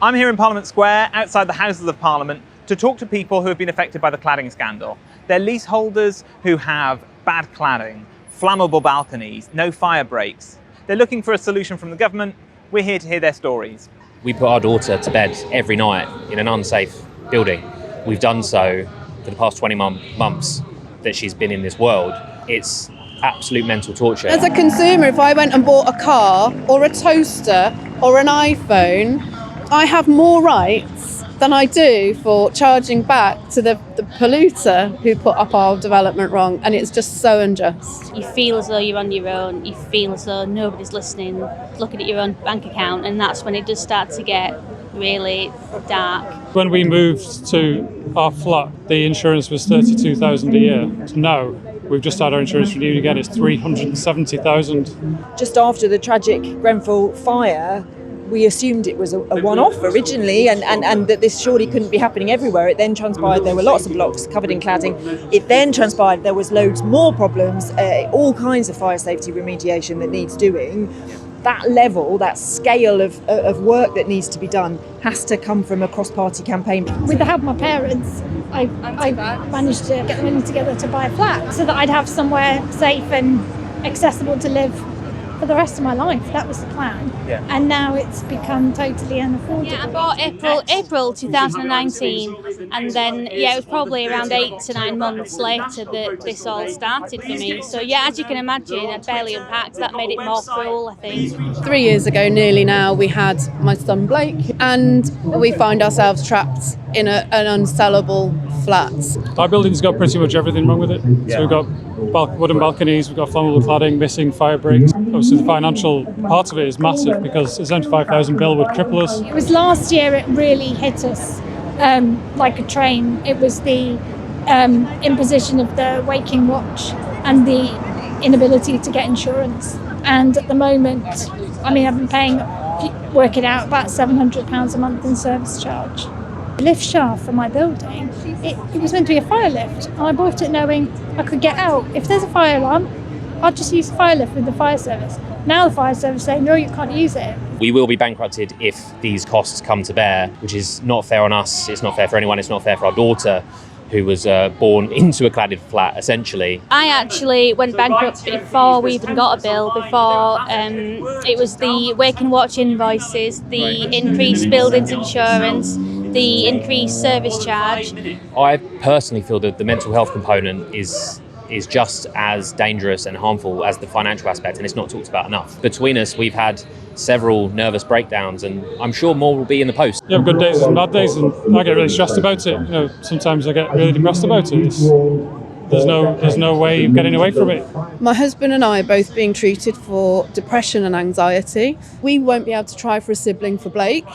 I'm here in Parliament Square, outside the Houses of Parliament, to talk to people who have been affected by the cladding scandal. They're leaseholders who have bad cladding, flammable balconies, no fire breaks. They're looking for a solution from the government. We're here to hear their stories. We put our daughter to bed every night in an unsafe building. We've done so for the past 20 months that she's been in this world. It's absolute mental torture. As a consumer, if I went and bought a car or a toaster or an iPhone, I have more rights than I do for charging back to the polluter who put up our development wrong, and it's just so unjust. You feel as though you're on your own, you feel as though nobody's listening, looking at your own bank account, and that's when it does start to get really dark. When we moved to our flat, the insurance was $32,000 a year. Now we've just had our insurance renewed again, it's $370,000. Just after the tragic Grenfell fire, we assumed it was a one-off originally and that this surely couldn't be happening everywhere. It then transpired there were lots of blocks covered in cladding. It then transpired there was loads more problems, all kinds of fire safety remediation that needs doing. That level, that scale of work that needs to be done has to come from a cross-party campaign. With the help of my parents, I managed to get the money together to buy a flat so that I'd have somewhere safe and accessible to live for the rest of my life. That was the plan. Yeah. And now it's become totally unaffordable. Yeah, I bought April 2019, and then it was probably around 8 to 9 months later that this all started for me. So as you can imagine, I barely unpacked. That made it more cruel, I think. 3 years ago, nearly now, we had my son Blake, and we find ourselves trapped in an unsellable flat. Our building's got pretty much everything wrong with it. Yeah. So we've got wooden balconies, we've got flammable cladding, missing fire breaks. Obviously the financial part of it is massive because a $75,000 bill would cripple us. It was last year it really hit us like a train. It was the imposition of the waking watch and the inability to get insurance. And at the moment, I've been paying, work it out, about £700 a month in service charge. The lift shaft for my building, it was meant to be a fire lift, and I bought it knowing I could get out. If there's a fire alarm, I'll just use the fire lift with the fire service. Now the fire service saying, no, you can't use it. We will be bankrupted if these costs come to bear, which is not fair on us, it's not fair for anyone, it's not fair for our daughter, who was born into a cladded flat, essentially. I actually went bankrupt before we even got a bill, before it was the wake and watch invoices, the increased buildings insurance, the increased service charge. I personally feel that the mental health component is just as dangerous and harmful as the financial aspect, and it's not talked about enough. Between us, we've had several nervous breakdowns, and I'm sure more will be in the post. You have good days and bad days, and I get really stressed about it. Sometimes I get really depressed about it. There's no way of getting away from it. My husband and I are both being treated for depression and anxiety. We won't be able to try for a sibling for Blake.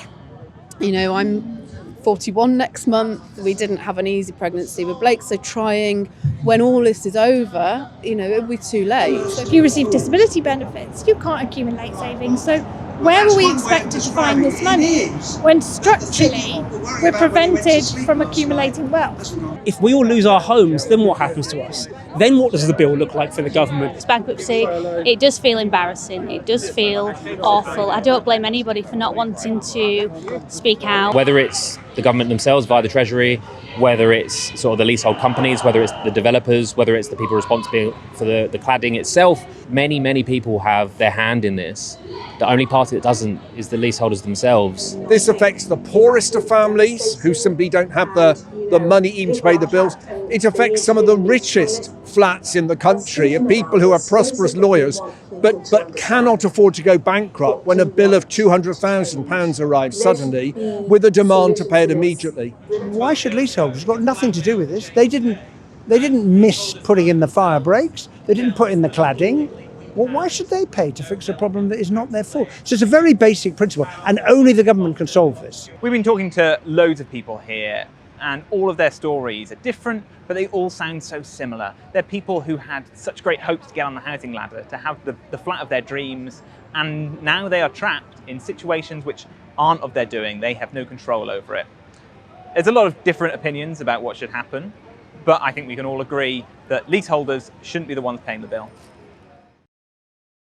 I'm 41 next month. We didn't have an easy pregnancy with Blake, so trying when all this is over, it'll be too late. So if you receive disability benefits, you can't accumulate savings. So where are we expected to find this money when structurally we're prevented from accumulating wealth? If we all lose our homes, then what happens to us? Then what does the bill look like for the government? It's bankruptcy. It does feel embarrassing. It does feel awful. I don't blame anybody for not wanting to speak out. Whether it's the government themselves via the Treasury, whether it's sort of the leasehold companies, whether it's the developers, whether it's the people responsible for the cladding itself, many people have their hand in this. The only party that doesn't is the leaseholders themselves. This affects the poorest of families who simply don't have the money even to pay the bills. It affects some of the richest flats in the country and people who are prosperous lawyers but cannot afford to go bankrupt when a bill of £200,000 arrives suddenly with a demand to pay it immediately. Why should leaseholders? It's got nothing to do with this. They didn't miss putting in the fire breaks. They didn't put in the cladding. Well, why should they pay to fix a problem that is not their fault? So it's a very basic principle, and only the government can solve this. We've been talking to loads of people here, and all of their stories are different, but they all sound so similar. They're people who had such great hopes to get on the housing ladder, to have the flat of their dreams, and now they are trapped in situations which aren't of their doing. They have no control over it. There's a lot of different opinions about what should happen, but I think we can all agree that leaseholders shouldn't be the ones paying the bill.